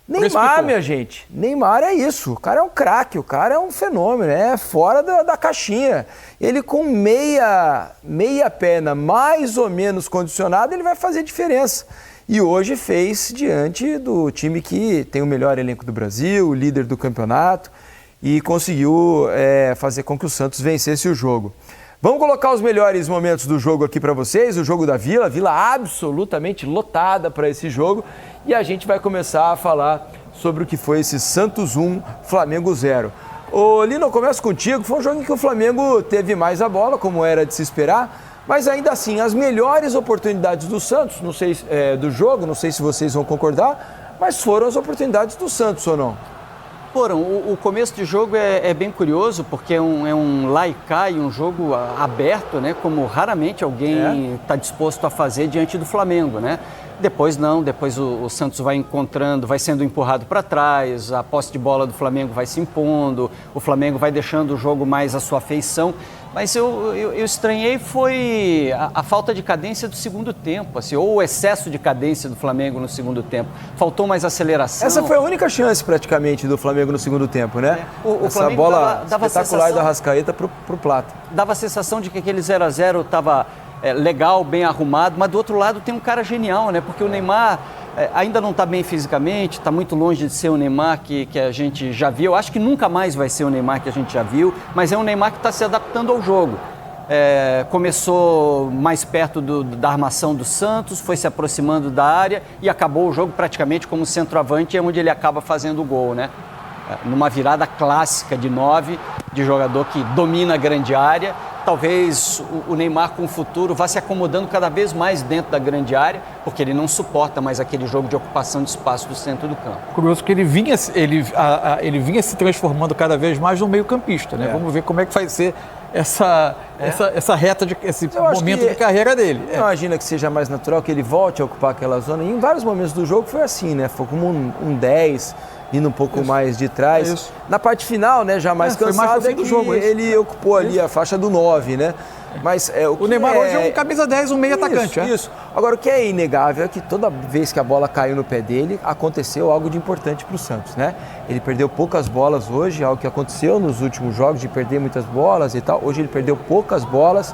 Neymar, minha gente, Neymar é isso, o cara é um craque, o cara é um fenômeno, é fora da caixinha. Ele com meia perna mais ou menos condicionada, ele vai fazer diferença. E hoje fez diante do time que tem o melhor elenco do Brasil, o líder do campeonato, e conseguiu fazer com que o Santos vencesse o jogo. Vamos colocar os melhores momentos do jogo aqui para vocês, o jogo da Vila, Vila absolutamente lotada para esse jogo, e a gente vai começar a falar sobre o que foi esse Santos 1, Flamengo 0. Ô Lino, eu começo contigo, foi um jogo em que o Flamengo teve mais a bola, como era de se esperar, mas ainda assim, as melhores oportunidades do Santos, não sei do jogo, não sei se vocês vão concordar, mas foram as oportunidades do Santos ou não? Foram. O começo de jogo é bem curioso, porque é um lá e cá e um jogo aberto, né? Como raramente alguém está disposto a fazer diante do Flamengo, né? Depois não, depois o Santos vai encontrando, vai sendo empurrado para trás, a posse de bola do Flamengo vai se impondo, o Flamengo vai deixando o jogo mais à sua feição. Mas eu estranhei foi a falta de cadência do segundo tempo, assim, ou o excesso de cadência do Flamengo no segundo tempo. Faltou mais aceleração. Essa foi a única chance praticamente do Flamengo no segundo tempo, né? O Essa Flamengo bola dava espetacular da Arrascaeta pro Plata. Dava a sensação de que aquele 0-0 estava legal, bem arrumado, mas do outro lado tem um cara genial, né? Porque o Neymar ainda não está bem fisicamente, está muito longe de ser o Neymar que a gente já viu. Eu acho que nunca mais vai ser o Neymar que a gente já viu, mas é um Neymar que está se adaptando ao jogo. Começou mais perto da armação do Santos, foi se aproximando da área e acabou o jogo praticamente como centroavante, é onde ele acaba fazendo o gol, né? Numa virada clássica de 9, de jogador que domina a grande área. Talvez o Neymar com o futuro vá se acomodando cada vez mais dentro da grande área, porque ele não suporta mais aquele jogo de ocupação de espaço do centro do campo. Curioso que ele vinha se transformando cada vez mais no meio-campista, né? Vamos ver como é que vai ser essa reta, esse momento de carreira dele. Imagina que seja mais natural que ele volte a ocupar aquela zona. E em vários momentos do jogo foi assim, né? Foi como um 10, indo um pouco mais de trás. Na parte final, né, já mais cansado, do jogo, ele ocupou ali a faixa do 9, né? Mas o Neymar hoje é um camisa 10, um meio atacante. Isso. Agora, o que é inegável é que toda vez que a bola caiu no pé dele, aconteceu algo de importante para o Santos, né? Ele perdeu poucas bolas hoje, algo que aconteceu nos últimos jogos, de perder muitas bolas e tal. Hoje ele perdeu poucas bolas.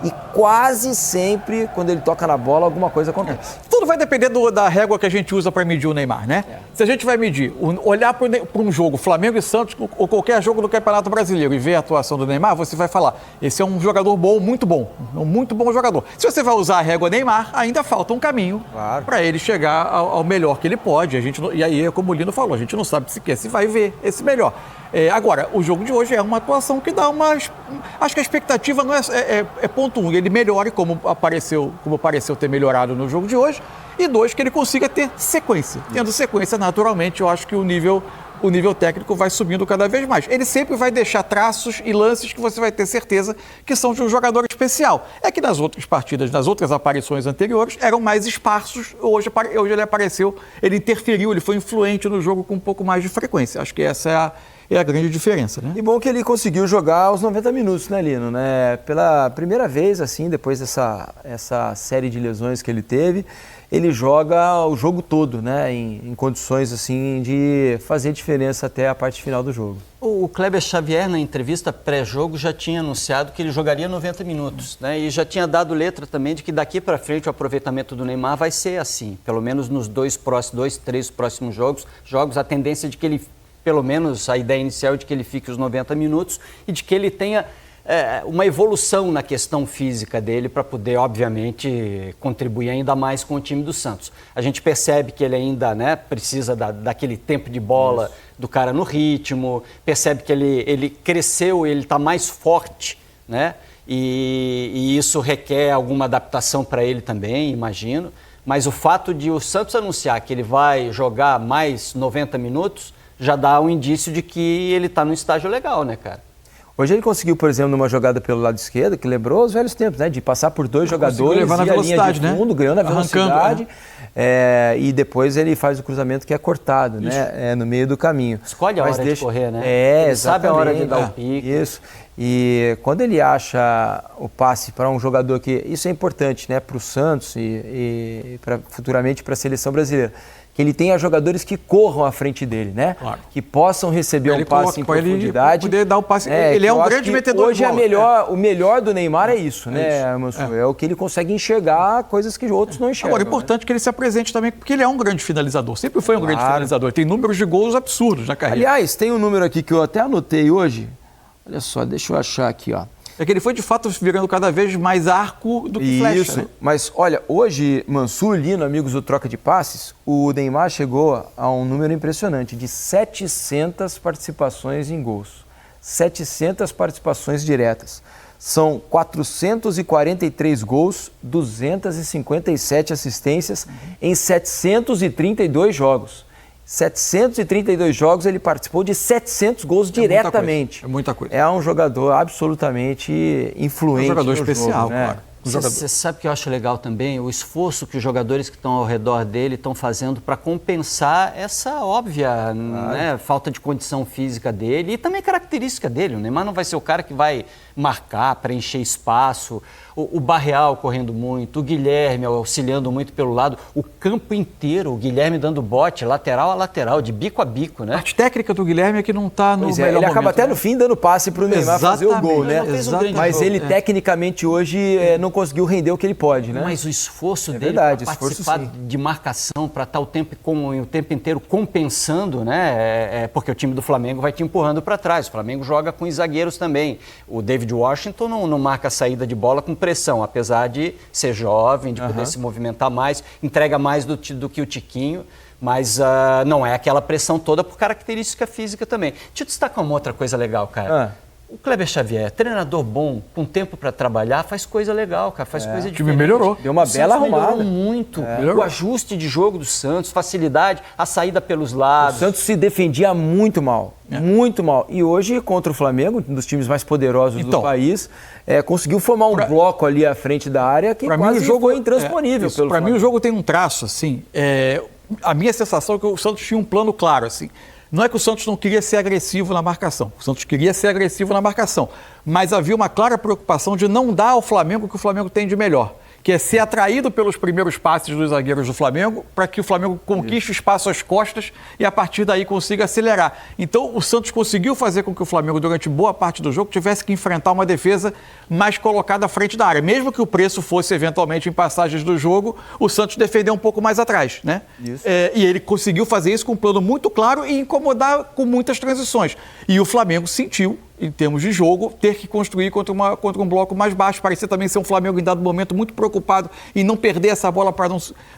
E quase sempre, quando ele toca na bola, alguma coisa acontece. Tudo vai depender da régua que a gente usa para medir o Neymar, né? Se a gente vai medir, olhar para um jogo, Flamengo e Santos, ou qualquer jogo do Campeonato Brasileiro, e ver a atuação do Neymar, você vai falar, esse é um jogador bom, um muito bom jogador. Se você vai usar a régua Neymar, ainda falta um caminho para ele chegar ao melhor que ele pode. E aí, como o Lino falou, a gente não sabe se vai ver esse melhor. Agora, o jogo de hoje é uma atuação que dá acho que a expectativa não é ponto 1, ele melhore como pareceu ter melhorado no jogo de hoje, e 2, que ele consiga ter sequência. Tendo sequência, naturalmente, eu acho que o nível técnico vai subindo cada vez mais. Ele sempre vai deixar traços e lances que você vai ter certeza que são de um jogador especial. É que nas outras partidas, nas outras aparições anteriores, eram mais esparsos. Hoje ele apareceu, ele interferiu, ele foi influente no jogo com um pouco mais de frequência. Acho que essa é a grande diferença, né? E bom que ele conseguiu jogar os 90 minutos, né, Lino? Né? Pela primeira vez, assim, depois essa série de lesões que ele teve, ele joga o jogo todo, né? Em condições, assim, de fazer diferença até a parte final do jogo. O Kleber Xavier, na entrevista pré-jogo, já tinha anunciado que ele jogaria 90 minutos, né? E já tinha dado letra também de que daqui para frente o aproveitamento do Neymar vai ser assim. Pelo menos nos três próximos jogos, a tendência de que ele, pelo menos a ideia inicial é de que ele fique os 90 minutos e de que ele tenha uma evolução na questão física dele para poder, obviamente, contribuir ainda mais com o time do Santos. A gente percebe que ele ainda, né, precisa daquele tempo de bola do cara no ritmo, percebe que ele cresceu, ele está mais forte, né? E isso requer alguma adaptação para ele também, imagino. Mas o fato de o Santos anunciar que ele vai jogar mais 90 minutos já dá um indício de que ele está num estágio legal, né, cara? Hoje ele conseguiu, por exemplo, numa jogada pelo lado esquerdo, que lembrou os velhos tempos, né? De passar por dois jogadores, levar na velocidade, linha de fundo, ganhando a velocidade, e depois ele faz o cruzamento que é cortado, né? No meio do caminho. Escolhe a hora de correr, né? Ele sabe a hora de dar o pique. Isso. E quando ele acha o passe para um jogador isso é importante, né? Para o Santos e futuramente para a seleção brasileira. que ele tenha jogadores que corram à frente dele, né? Claro. Que possam receber um passe em profundidade. Ele poder dar o passe. Ele é um grande metedor hoje de bola. o melhor do Neymar é isso, né, Mansur? É o que ele consegue enxergar coisas que outros não enxergam. Agora, é importante que ele se apresente também, porque ele é um grande finalizador. Sempre foi um grande finalizador. Tem números de gols absurdos na carreira. Aliás, tem um número aqui que eu até anotei hoje. Olha só, deixa eu achar aqui, ó. É que ele foi, de fato, virando cada vez mais arco do que flecha. Isso, né? mas olha, hoje, Mansur, Lino, amigos do Troca de Passes, o Neymar chegou a um número impressionante de 700 participações em gols. 700 participações diretas. São 443 gols, 257 assistências em 732 jogos. 732 jogos, ele participou de 700 gols diretamente. É muita coisa. É um jogador absolutamente influente. É um jogador no especial, jogo, né? claro. Você sabe que eu acho legal também? O esforço que os jogadores que estão ao redor dele estão fazendo para compensar essa óbvia né, falta de condição física dele e também característica dele. O Neymar não vai ser o cara que vai marcar, preencher espaço. O Barreal correndo muito, o Guilherme auxiliando muito pelo lado, o campo inteiro, o Guilherme dando bote, lateral a lateral, de bico a bico, né? A parte técnica do Guilherme é que não está no melhor ele momento. acaba até no fim dando passe para o Neymar fazer o gol, né? Mas ele tecnicamente hoje não conseguiu render o que ele pode, né? Mas o esforço dele para participar de marcação, para estar o tempo inteiro compensando, né? Porque o time do Flamengo vai te empurrando para trás. O Flamengo joga com os zagueiros também. O David Washington não marca a saída de bola com pressão, apesar de ser jovem, de poder se movimentar mais, entrega mais do que o Tiquinho, mas não é aquela pressão toda por característica física também. Deixa eu destacar uma outra coisa legal, cara. O Kleber Xavier, treinador bom, com tempo para trabalhar, faz coisa legal, cara, faz coisa diferente. O time melhorou. Deu uma bela arrumada. Melhorou muito. O ajuste de jogo do Santos, facilidade, a saída pelos lados. O Santos se defendia muito mal, muito mal. E hoje, contra o Flamengo, um dos times mais poderosos do país, conseguiu formar um bloco ali à frente da área que quase o jogo foi intransponível. Para mim, o jogo tem um traço, assim, a minha sensação é que o Santos tinha um plano claro, assim. Não é que o Santos não queria ser agressivo na marcação. O Santos queria ser agressivo na marcação. Mas havia uma clara preocupação de não dar ao Flamengo o que o Flamengo tem de melhor, que é ser atraído pelos primeiros passes dos zagueiros do Flamengo para que o Flamengo conquiste o espaço às costas e a partir daí consiga acelerar. Então o Santos conseguiu fazer com que o Flamengo durante boa parte do jogo tivesse que enfrentar uma defesa mais colocada à frente da área. Mesmo que o preço fosse eventualmente em passagens do jogo, o Santos defendeu um pouco mais atrás, né? E ele conseguiu fazer isso com um plano muito claro e incomodar com muitas transições. E o Flamengo sentiu, em termos de jogo, ter que construir contra um bloco mais baixo. Parecia também ser um Flamengo em dado momento muito preocupado em não perder essa bola para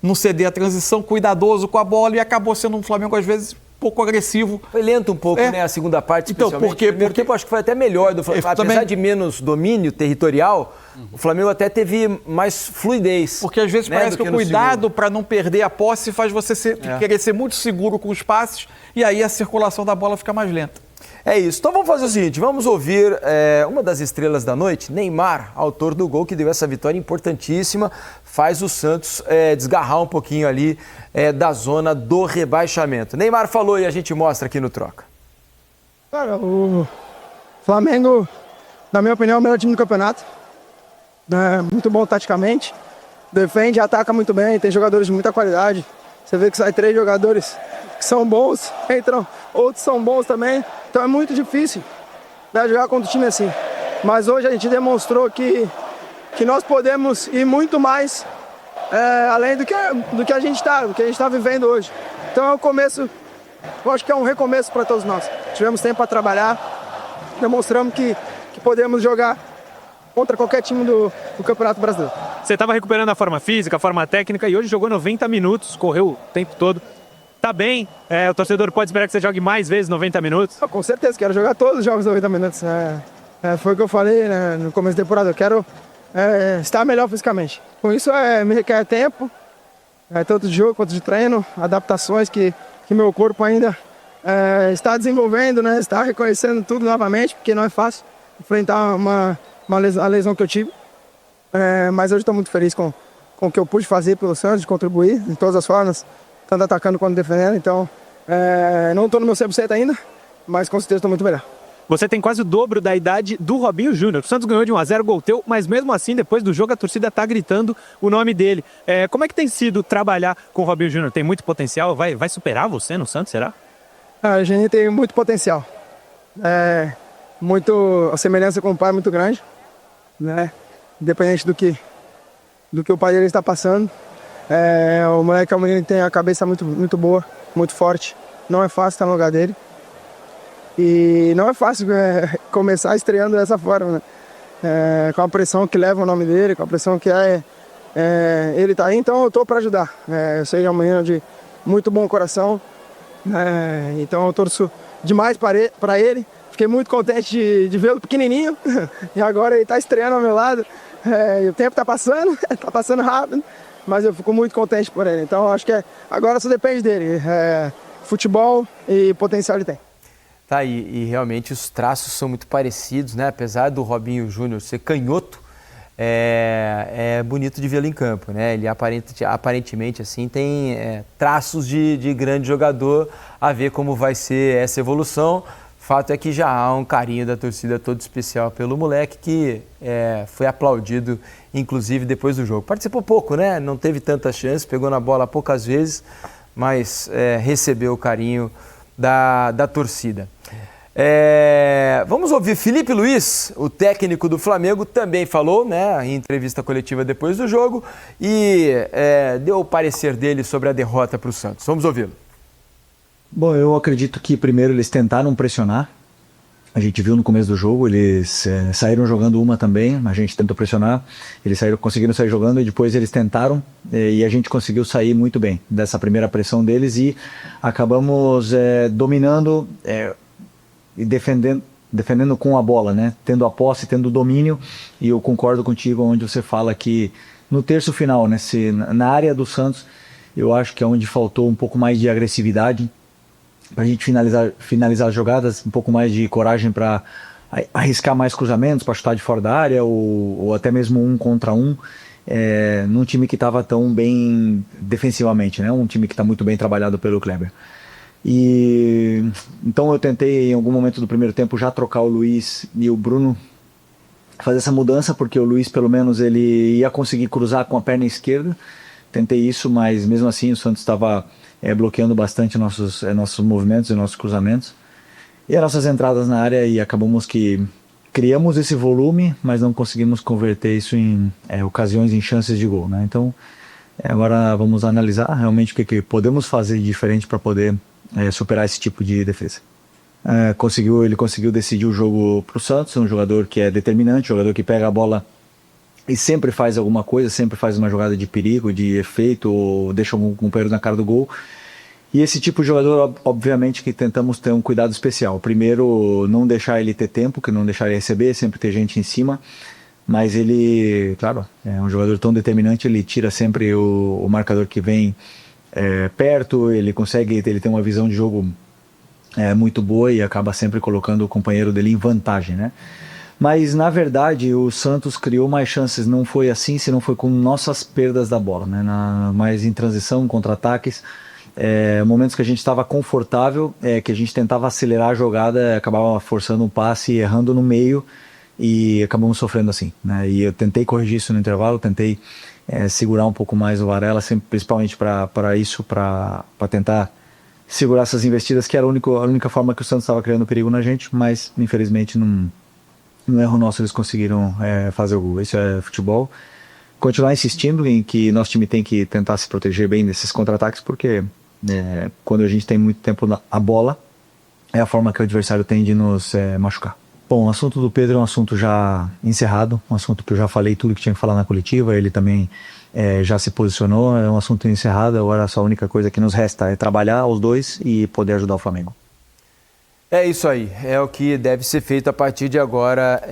não ceder a transição, cuidadoso com a bola, e acabou sendo um Flamengo às vezes pouco agressivo. Foi lento um pouco, né, a segunda parte, especialmente. Então, primeiro tempo acho que foi até melhor do Flamengo. Apesar de menos domínio territorial, o Flamengo até teve mais fluidez. Porque às vezes parece que o cuidado para não perder a posse faz você querer ser muito seguro com os passes, e aí a circulação da bola fica mais lenta. É isso. Então vamos fazer o seguinte, vamos ouvir uma das estrelas da noite, Neymar, autor do gol que deu essa vitória importantíssima, faz o Santos desgarrar um pouquinho ali da zona do rebaixamento. Neymar falou e a gente mostra aqui no Troca. Cara, o Flamengo, na minha opinião, é o melhor time do campeonato. Muito bom taticamente, defende, ataca muito bem, tem jogadores de muita qualidade. Você vê que sai 3 jogadores que são bons, entram, outros são bons também. Então é muito difícil, né, jogar contra um time assim. Mas hoje a gente demonstrou que nós podemos ir muito mais além do que a gente está vivendo hoje. Então é um começo, eu acho que é um recomeço para todos nós. Tivemos tempo para trabalhar, demonstramos que podemos jogar contra qualquer time do Campeonato Brasileiro. Você estava recuperando a forma física, a forma técnica, e hoje jogou 90 minutos, correu o tempo todo. Tá bem, o torcedor pode esperar que você jogue mais vezes 90 minutos? Com certeza, quero jogar todos os jogos 90 minutos. Foi o que eu falei, né, no começo da temporada, eu quero estar melhor fisicamente. Com isso me requer tempo, tanto de jogo quanto de treino, adaptações que meu corpo ainda está desenvolvendo, né, está reconhecendo tudo novamente, porque não é fácil enfrentar a lesão que eu tive. Mas hoje estou muito feliz com o que eu pude fazer pelo Santos, de contribuir de todas as formas, tanto atacando quanto defendendo. Então, não estou no meu 100% ainda, mas com certeza estou muito melhor. Você tem quase o dobro da idade do Robinho Júnior. O Santos ganhou de 1-0, gol teu, mas mesmo assim, depois do jogo, a torcida tá gritando o nome dele. Como é que tem sido trabalhar com o Robinho Júnior? Tem muito potencial? Vai superar você no Santos, será? A gente tem muito potencial. A semelhança com o pai é muito grande, né? Independente do que o pai dele está passando. O moleque é um menino que tem a cabeça muito, muito boa, muito forte. Não é fácil estar no lugar dele. E não é fácil começar estreando dessa forma, né? Com a pressão que leva o nome dele, com a pressão que ele tá aí, então eu tô para ajudar. Eu sei que é um menino de muito bom coração, então eu torço demais para ele. Fiquei muito contente de vê-lo pequenininho e agora ele tá estreando ao meu lado. E o tempo tá passando, tá passando rápido, mas eu fico muito contente por ele. Então acho que agora só depende dele. Futebol e potencial ele tem. Tá, e realmente os traços são muito parecidos, né? Apesar do Robinho Júnior ser canhoto, é bonito de vê-lo em campo, né? Ele aparentemente assim tem traços de grande jogador, a ver como vai ser essa evolução. Fato é que já há um carinho da torcida todo especial pelo moleque, que foi aplaudido, inclusive, depois do jogo. Participou pouco, né? Não teve tanta chance, pegou na bola poucas vezes, mas recebeu o carinho da torcida. Vamos ouvir Felipe Luiz, o técnico do Flamengo, também falou, né, em entrevista coletiva depois do jogo e deu o parecer dele sobre a derrota para o Santos. Vamos ouvi-lo. Bom, eu acredito que primeiro eles tentaram pressionar. A gente viu no começo do jogo, eles saíram jogando uma também, a gente tentou pressionar, eles conseguiram sair jogando e depois eles tentaram e a gente conseguiu sair muito bem dessa primeira pressão deles e acabamos dominando e defendendo com a bola, né? Tendo a posse, tendo o domínio, e eu concordo contigo onde você fala que no terço final, né, na área do Santos, eu acho que é onde faltou um pouco mais de agressividade, para a gente finalizar as jogadas, um pouco mais de coragem para arriscar mais cruzamentos, para chutar de fora da área, ou até mesmo 1 contra 1, num time que estava tão bem defensivamente, né? Um time que está muito bem trabalhado pelo Kleber. E então eu tentei em algum momento do primeiro tempo já trocar o Luiz e o Bruno, fazer essa mudança, porque o Luiz pelo menos ele ia conseguir cruzar com a perna esquerda. Tentei isso, mas mesmo assim o Santos estava bloqueando bastante nossos movimentos e nossos cruzamentos e as nossas entradas na área, e acabamos que criamos esse volume, mas não conseguimos converter isso em ocasiões, em chances de gol, né? Então agora vamos analisar realmente o que podemos fazer de diferente para poder superar esse tipo de defesa. Ele conseguiu decidir o jogo para o Santos, um jogador que é determinante, um jogador que pega a bola e sempre faz alguma coisa, sempre faz uma jogada de perigo, de efeito, ou deixa um companheiro na cara do gol. E esse tipo de jogador, obviamente, que tentamos ter um cuidado especial. Primeiro, não deixar ele ter tempo, que não deixar ele receber, sempre ter gente em cima. Mas ele, claro, é um jogador tão determinante, ele tira sempre o marcador que vem perto, ele tem uma visão de jogo muito boa e acaba sempre colocando o companheiro dele em vantagem, né? Mas, na verdade, o Santos criou mais chances, não foi assim, se não foi com nossas perdas da bola, né? Mais em transição, contra-ataques, momentos que a gente estava confortável, que a gente tentava acelerar a jogada, acabava forçando um passe, errando no meio e acabamos sofrendo assim, né? E eu tentei corrigir isso no intervalo, tentei segurar um pouco mais o Varela, sempre, principalmente para tentar segurar essas investidas, que era a única forma que o Santos estava criando perigo na gente, mas infelizmente no erro nosso eles conseguiram fazer o gol. Isso é futebol. Continuar insistindo em que nosso time tem que tentar se proteger bem desses contra-ataques, porque quando a gente tem muito tempo a bola, é a forma que o adversário tem de nos machucar. Bom, o assunto do Pedro é um assunto já encerrado, um assunto que eu já falei tudo que tinha que falar na coletiva, ele também já se posicionou, é um assunto encerrado, agora só a única coisa que nos resta é trabalhar os dois e poder ajudar o Flamengo. É isso aí, é o que deve ser feito a partir de agora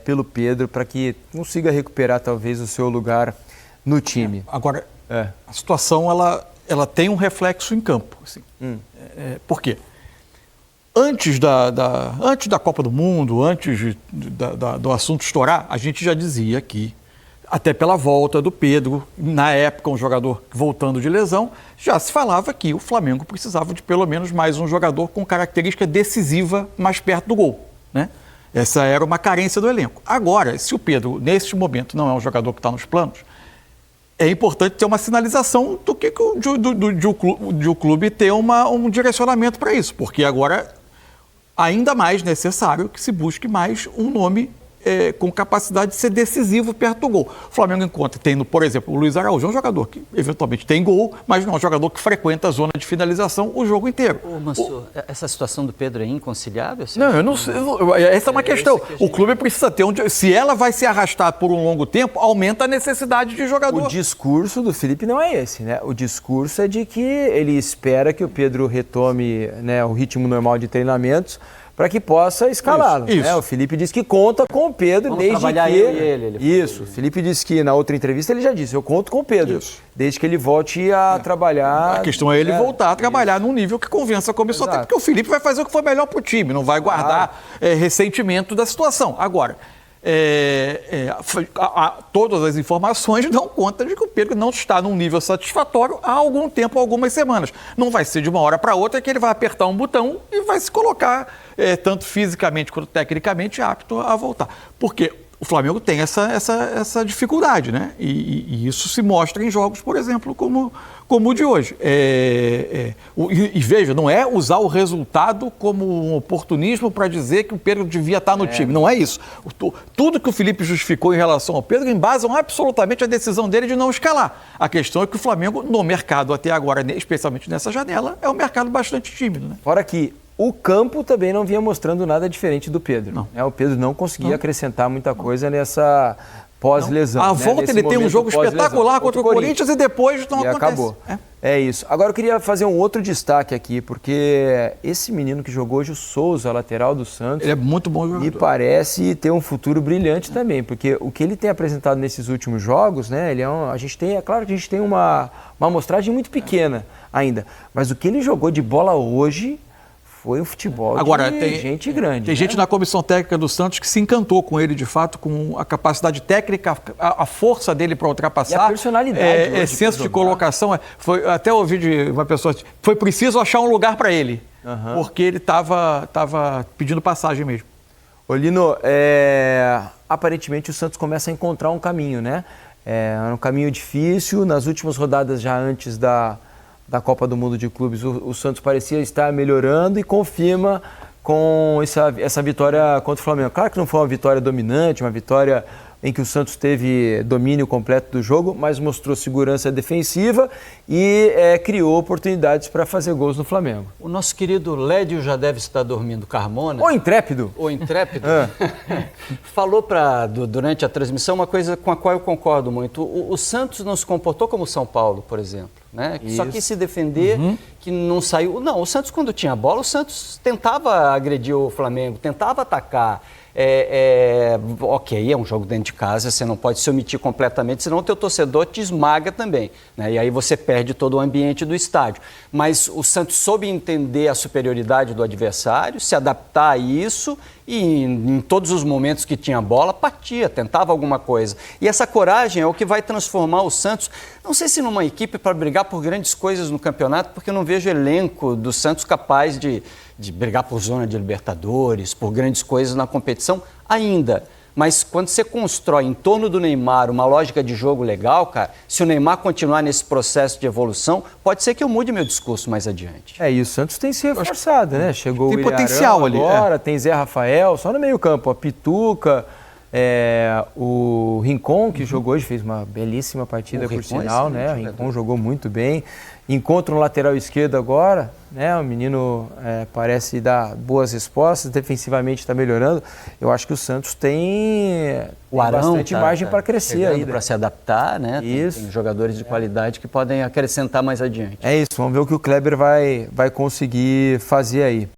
pelo Pedro, para que consiga recuperar talvez o seu lugar no time. Agora, a situação ela tem um reflexo em campo. Assim. Por quê? Antes da Copa do Mundo, antes do assunto estourar, a gente já dizia que, até pela volta do Pedro, na época um jogador voltando de lesão, já se falava que o Flamengo precisava de pelo menos mais um jogador com característica decisiva mais perto do gol. né? Essa era uma carência do elenco. Agora, se o Pedro, neste momento, não é um jogador que está nos planos, é importante ter uma sinalização do que de o clube ter um direcionamento para isso, porque agora ainda mais necessário que se busque mais um nome com capacidade de ser decisivo perto do gol. O Flamengo tem, por exemplo, o Luiz Araújo, é um jogador que eventualmente tem gol, mas não é um jogador que frequenta a zona de finalização o jogo inteiro. Ô, Mansur, essa situação do Pedro é inconciliável? Não, eu não sei. Essa é uma questão. O clube precisa ter se ela vai se arrastar por um longo tempo, aumenta a necessidade de jogador. O discurso do Felipe não é esse, né? O discurso é de que ele espera que o Pedro retome, né, o ritmo normal de treinamentos para que possa escalá-lo. Isso. Né? O Felipe disse que conta com o Pedro desde trabalhar que... eu e ele Isso. O Felipe disse que na outra entrevista ele já disse, eu conto com o Pedro, desde que ele volte a trabalhar... A questão é ele voltar a trabalhar num nível que convença a comissão técnica, porque o Felipe vai fazer o que for melhor para o time, não vai guardar ressentimento da situação. Agora, todas as informações dão conta de que o Pedro não está num nível satisfatório há algum tempo, algumas semanas. Não vai ser de uma hora para outra que ele vai apertar um botão e vai se colocar, tanto fisicamente quanto tecnicamente, apto a voltar. Porque o Flamengo tem essa dificuldade, né? E isso se mostra em jogos, por exemplo, como o de hoje. E veja, não é usar o resultado como um oportunismo para dizer que o Pedro devia estar no time. Não é isso. Tudo que o Felipe justificou em relação ao Pedro embasam absolutamente a decisão dele de não escalar. A questão é que o Flamengo, no mercado até agora, especialmente nessa janela, é um mercado bastante tímido, né? Fora que o campo também não vinha mostrando nada diferente do Pedro. Não. Né? O Pedro não conseguia acrescentar muita coisa nessa pós-lesão. A né? volta Nesse ele tem um momento jogo espetacular contra o Corinthians e depois não acontece. Acabou. É isso. Agora eu queria fazer um outro destaque aqui, porque esse menino que jogou hoje, o Souza, lateral do Santos... Ele é muito bom jogador. Me parece ter um futuro brilhante também, porque o que ele tem apresentado nesses últimos jogos, né? Ele é claro que a gente tem uma amostragem muito pequena ainda, mas o que ele jogou de bola hoje... Foi um futebol de gente grande. Tem gente na comissão técnica do Santos que se encantou com ele, de fato, com a capacidade técnica, a força dele para ultrapassar. E a personalidade. Senso de colocação. Até ouvi de uma pessoa, foi preciso achar um lugar para ele, porque ele estava pedindo passagem mesmo. Olino, aparentemente o Santos começa a encontrar um caminho, né? É um caminho difícil. Nas últimas rodadas, já antes da Copa do Mundo de Clubes, o Santos parecia estar melhorando e confirma com essa vitória contra o Flamengo. Claro que não foi uma vitória dominante, uma vitória em que o Santos teve domínio completo do jogo, mas mostrou segurança defensiva e criou oportunidades para fazer gols no Flamengo. O nosso querido Lédio já deve estar dormindo, Carmona. O intrépido. Falou durante a transmissão uma coisa com a qual eu concordo muito. O Santos não se comportou como o São Paulo, por exemplo. Né? Que só quis se defender, que não saiu... Não, o Santos, quando tinha bola, o Santos tentava agredir o Flamengo, tentava atacar. Ok, é um jogo dentro de casa, você não pode se omitir completamente, senão o teu torcedor te esmaga também, né? E aí você perde todo o ambiente do estádio. Mas o Santos soube entender a superioridade do adversário, se adaptar a isso e em todos os momentos que tinha bola, partia, tentava alguma coisa. E essa coragem é o que vai transformar o Santos, não sei se numa equipe para brigar por grandes coisas no campeonato, porque eu não vejo elenco do Santos capaz de brigar por zona de Libertadores, por grandes coisas na competição ainda. Mas quando você constrói em torno do Neymar uma lógica de jogo legal, cara, se o Neymar continuar nesse processo de evolução, pode ser que eu mude meu discurso mais adiante. E o Santos tem se reforçado, né? Chegou tem o Ilharão potencial ali. Agora, tem Zé Rafael, só no meio campo, a Pituca, o Rincon, que jogou hoje, fez uma belíssima partida, por sinal, né? O Rincon jogou muito bem. Encontra um lateral esquerdo agora, né? O menino parece dar boas respostas, defensivamente está melhorando. Eu acho que o Santos tem bastante margem para crescer aí. Para se adaptar, né? Isso. Tem jogadores de qualidade que podem acrescentar mais adiante. É isso, vamos ver o que o Kleber vai conseguir fazer aí.